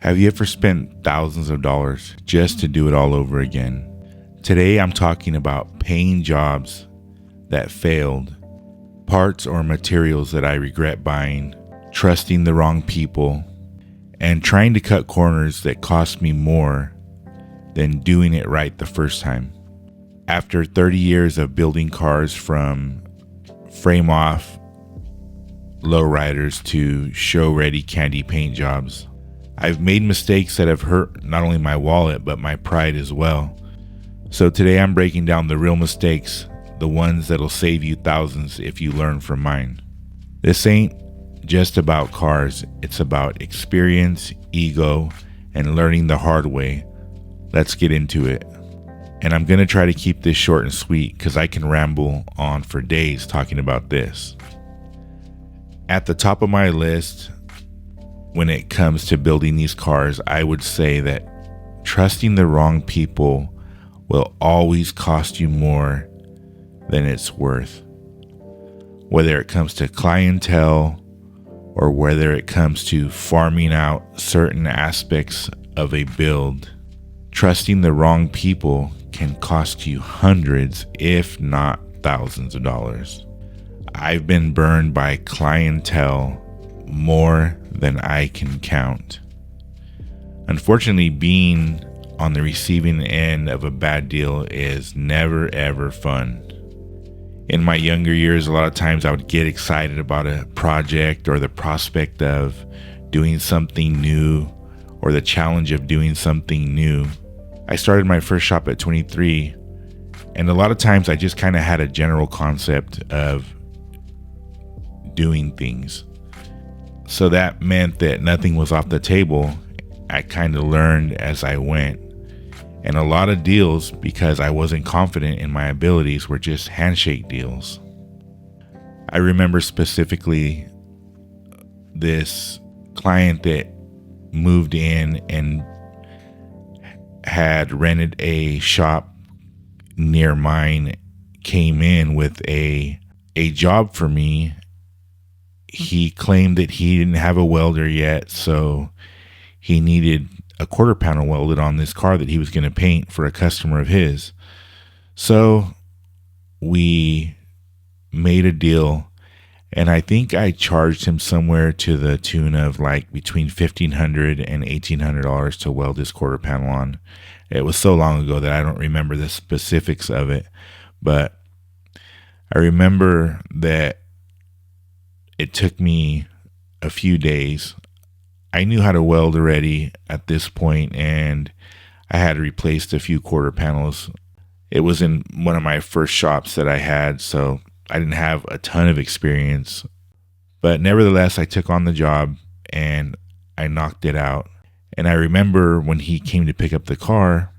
Have you ever spent thousands of dollars just to do it all over again? Today I'm talking about paying jobs that failed, parts or materials that I regret buying, trusting the wrong people, and trying to cut corners that cost me more than doing it right the first time. After 30 years of building cars from frame-off lowriders to show-ready candy paint jobs, I've made mistakes that have hurt not only my wallet, but my pride as well. So today I'm breaking down the real mistakes, the ones that'll save you thousands if you learn from mine. This ain't just about cars, it's about experience, ego, and learning the hard way. Let's get into it. And I'm gonna try to keep this short and sweet because I can ramble on for days talking about this. At the top of my list, when it comes to building these cars, I would say that trusting the wrong people will always cost you more than it's worth. Whether it comes to clientele or whether it comes to farming out certain aspects of a build, trusting the wrong people can cost you hundreds, if not thousands of dollars. I've been burned by clientele more than I can count. Unfortunately, being on the receiving end of a bad deal is never ever fun. In my younger years, a lot of times I would get excited about a project or the prospect of doing something new or the challenge of doing something new. I started my first shop at 23, and a lot of times I just kind of had a general concept of doing things. So that meant that nothing was off the table. I kind of learned as I went. And a lot of deals, because I wasn't confident in my abilities, were just handshake deals. I remember specifically this client that moved in and had rented a shop near mine, came in with a job for me. He claimed that he didn't have a welder yet, so he needed a quarter panel welded on this car that he was going to paint for a customer of his. So we made a deal, and I think I charged him somewhere to the tune of like between $1,500 and $1,800 to weld this quarter panel on. It was so long ago that I don't remember the specifics of it, but I remember that it took me a few days. I knew how to weld already at this point, and I had replaced a few quarter panels. It was in one of my first shops that I had, so I didn't have a ton of experience. But nevertheless, I took on the job and I knocked it out. And I remember when he came to pick up the car,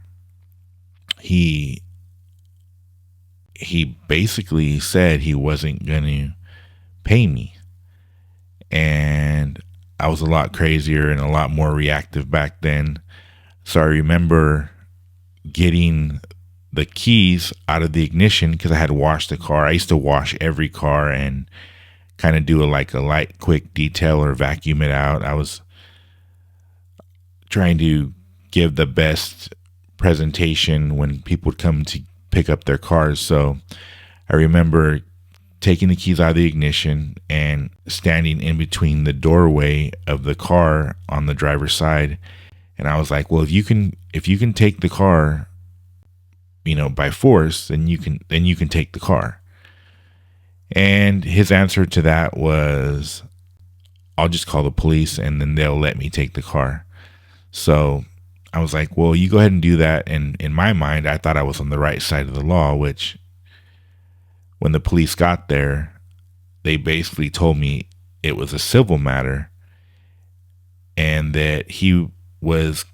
he basically said he wasn't going to pay me. And I was a lot crazier and a lot more reactive back then. So I remember getting the keys out of the ignition because I had washed the car. I used to wash every car and kind of do a light, quick detail or vacuum it out. I was trying to give the best presentation when people would come to pick up their cars. So I remember taking the keys out of the ignition and standing in between the doorway of the car on the driver's side. And I was like, well, if you can take the car, by force, then you can take the car. And his answer to that was, I'll just call the police and then they'll let me take the car. So I was like, well, you go ahead and do that. And in my mind, I thought I was on the right side of the law, which when the police got there, they basically told me it was a civil matter and that he was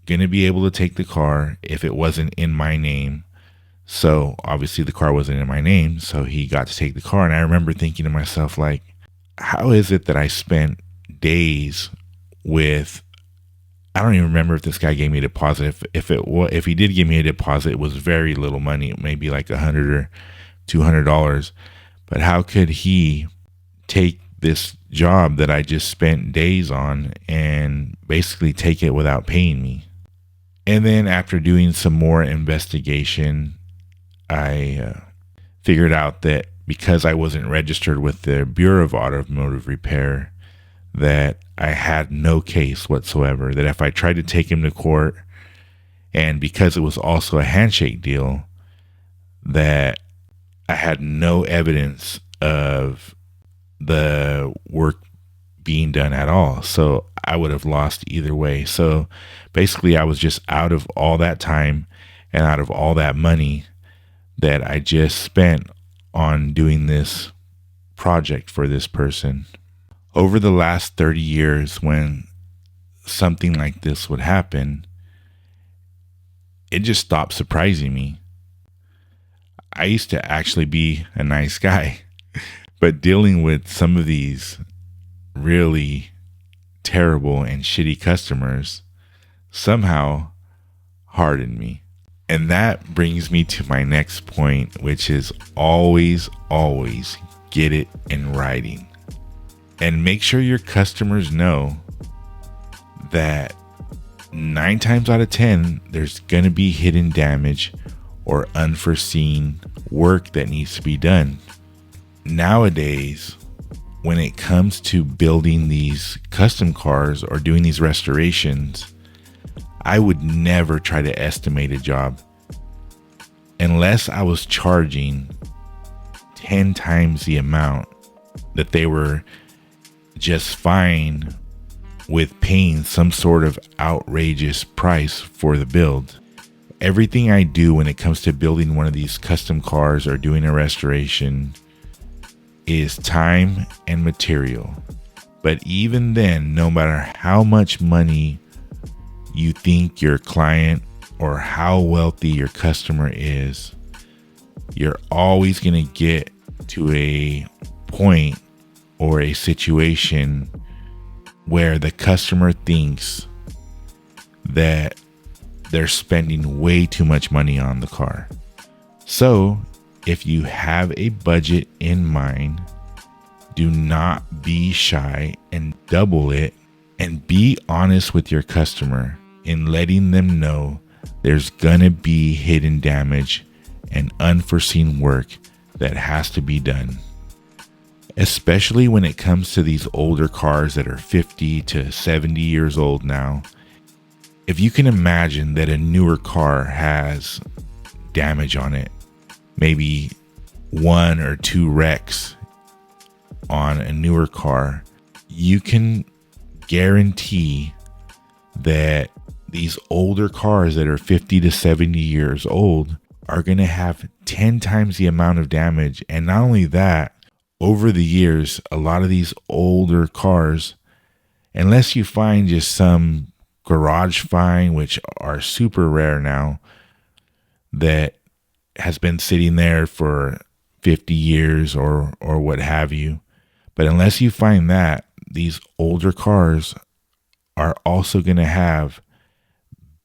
going to be able to take the car if it wasn't in my name. So obviously the car wasn't in my name, so he got to take the car. And I remember thinking to myself, like, how is it that I spent days with, I don't even remember if this guy gave me a deposit. If he did give me a deposit, it was very little money, maybe like $100 or $200. But how could he take this job that I just spent days on and basically take it without paying me. And then after doing some more investigation, I figured out that because I wasn't registered with the Bureau of Automotive Repair, that I had no case whatsoever. That if I tried to take him to court, and because it was also a handshake deal, that I had no evidence of the work being done at all. So I would have lost either way. So basically, I was just out of all that time and out of all that money that I just spent on doing this project for this person. Over the last 30 years, when something like this would happen, it just stopped surprising me. I used to actually be a nice guy, but dealing with some of these really terrible and shitty customers somehow hardened me. And that brings me to my next point, which is always get it in writing. And make sure your customers know that 9 times out of 10, there's going to be hidden damage or unforeseen work that needs to be done. Nowadays, when it comes to building these custom cars or doing these restorations, I would never try to estimate a job unless I was charging 10 times the amount that they were just fine with paying some sort of outrageous price for the build. Everything I do when it comes to building one of these custom cars or doing a restoration is time and material. But even then, no matter how much money you think your client or how wealthy your customer is, you're always going to get to a point or a situation where the customer thinks that they're spending way too much money on the car. So if you have a budget in mind, do not be shy and double it, and be honest with your customer in letting them know there's gonna be hidden damage and unforeseen work that has to be done. Especially when it comes to these older cars that are 50 to 70 years old now. If you can imagine that a newer car has damage on it, maybe 1 or 2 wrecks on a newer car, you can guarantee that these older cars that are 50 to 70 years old are going to have 10 times the amount of damage. And not only that, over the years, a lot of these older cars, unless you find just some garage find, which are super rare now, that has been sitting there for 50 years or what have you. But unless you find that, these older cars are also going to have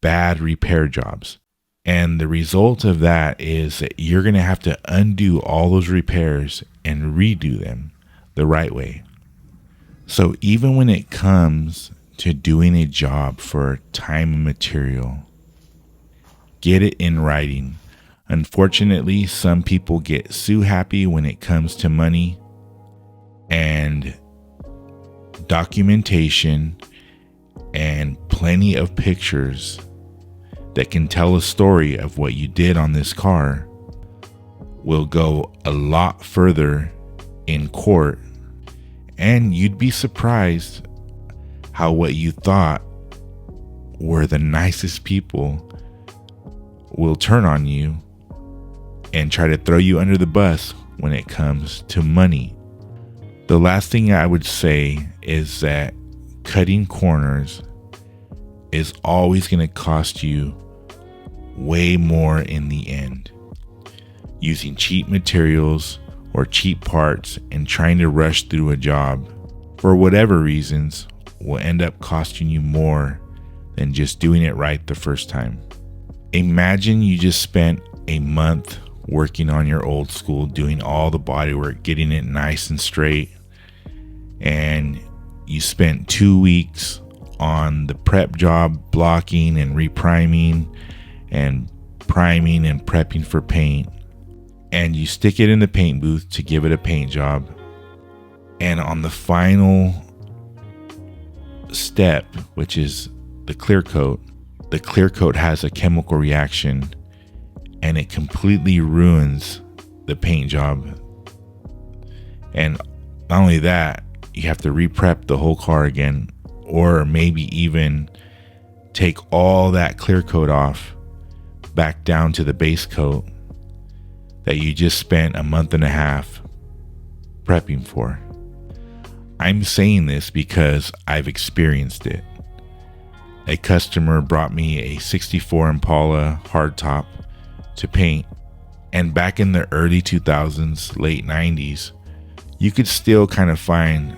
bad repair jobs. And the result of that is that you're going to have to undo all those repairs and redo them the right way. So even when it comes to doing a job for time and material, get it in writing. Unfortunately, some people get so happy when it comes to money and documentation and plenty of pictures that can tell a story of what you did on this car will go a lot further in court, and you'd be surprised how what you thought were the nicest people will turn on you and try to throw you under the bus when it comes to money. The last thing I would say is that cutting corners is always going to cost you way more in the end. Using cheap materials or cheap parts and trying to rush through a job for whatever reasons will end up costing you more than just doing it right the first time. Imagine you just spent a month working on your old school, doing all the body work, getting it nice and straight, and you spent 2 weeks on the prep job, blocking and repriming and priming and prepping for paint, and you stick it in the paint booth to give it a paint job, and on the final step, which is the clear coat has a chemical reaction and it completely ruins the paint job. And not only that, you have to re-prep the whole car again, or maybe even take all that clear coat off back down to the base coat that you just spent a month and a half prepping for. I'm saying this because I've experienced it. A customer brought me a 64 Impala hardtop to paint, and back in the early 2000s, late 90s, you could still kind of find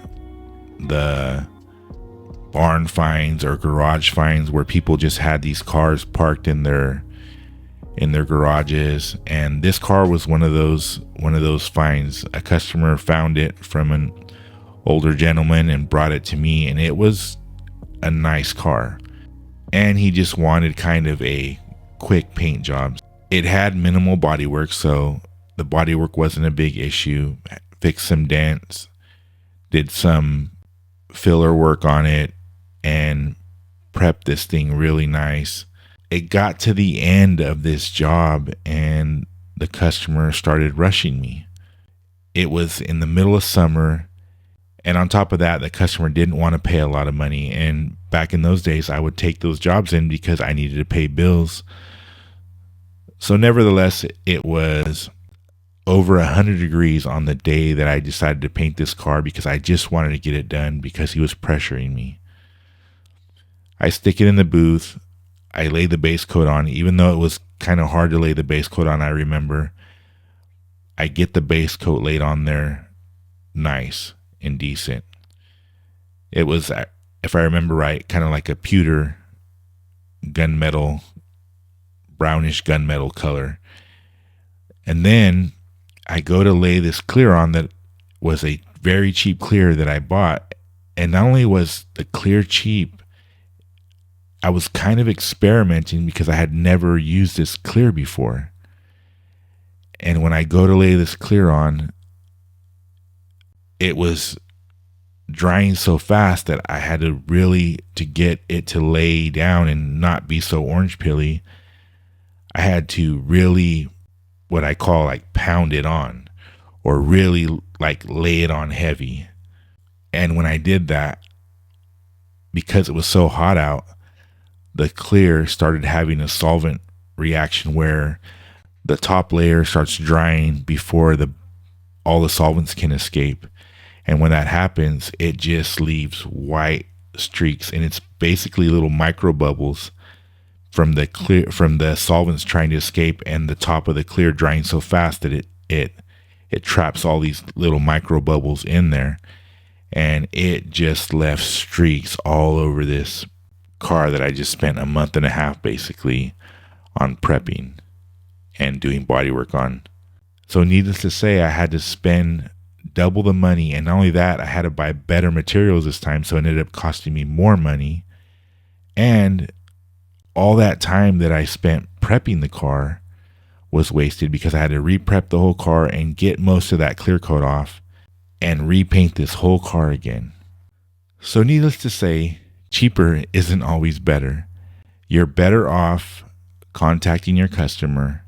the barn finds or garage finds where people just had these cars parked in their garages, and this car was one of those finds. A customer found it from an older gentleman and brought it to me, and it was a nice car, and he just wanted kind of a quick paint job. It had minimal bodywork, so the bodywork wasn't a big issue. Fixed some dents, did some filler work on it, and prepped this thing really nice. It got to the end of this job and the customer started rushing me. It was in the middle of summer, and on top of that, the customer didn't want to pay a lot of money. And back in those days, I would take those jobs in because I needed to pay bills. So nevertheless, it was over 100 degrees on the day that I decided to paint this car because I just wanted to get it done because he was pressuring me. I stick it in the booth. I lay the base coat on, even though it was kind of hard to lay the base coat on, I remember. I get the base coat laid on there nice and decent. It was, if I remember right, kind of like a pewter gunmetal, brownish gunmetal color. And then I go to lay this clear on that was a very cheap clear that I bought. And not only was the clear cheap, I was kind of experimenting because I had never used this clear before. And when I go to lay this clear on, it was drying so fast that I had to get it to lay down and not be so orange peely, I had to really, what I call like pound it on, or really like lay it on heavy. And when I did that, because it was so hot out, the clear started having a solvent reaction where the top layer starts drying before all the solvents can escape. And when that happens, it just leaves white streaks, and it's basically little micro bubbles from the solvents trying to escape, and the top of the clear drying so fast that it traps all these little micro bubbles in there, and it just left streaks all over this car that I just spent a month and a half basically on prepping and doing body work on. So needless to say, I had to spend double the money, and not only that, I had to buy better materials this time, so it ended up costing me more money. And all that time that I spent prepping the car was wasted because I had to re-prep the whole car and get most of that clear coat off and repaint this whole car again. So needless to say, cheaper isn't always better. You're better off contacting your customer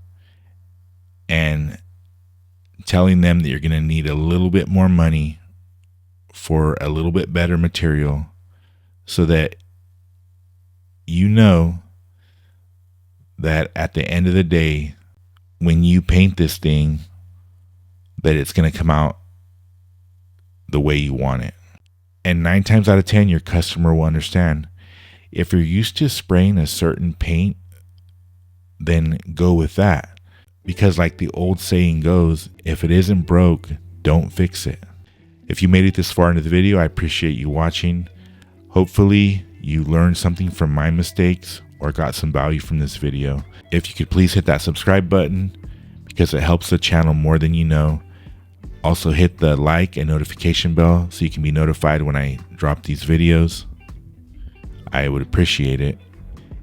and telling them that you're going to need a little bit more money for a little bit better material, so that you know that at the end of the day, when you paint this thing, that it's going to come out the way you want it. And 9 times out of 10, your customer will understand. If you're used to spraying a certain paint, then go with that. Because like the old saying goes, if it isn't broke, don't fix it. If you made it this far into the video, I appreciate you watching. Hopefully you learned something from my mistakes or got some value from this video. If you could please hit that subscribe button, because it helps the channel more than you know. Also hit the like and notification bell so you can be notified when I drop these videos. I would appreciate it.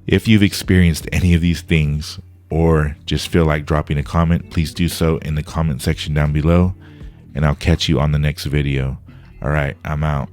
If you've experienced any of these things or just feel like dropping a comment, please do so in the comment section down below, and I'll catch you on the next video. All right, I'm out.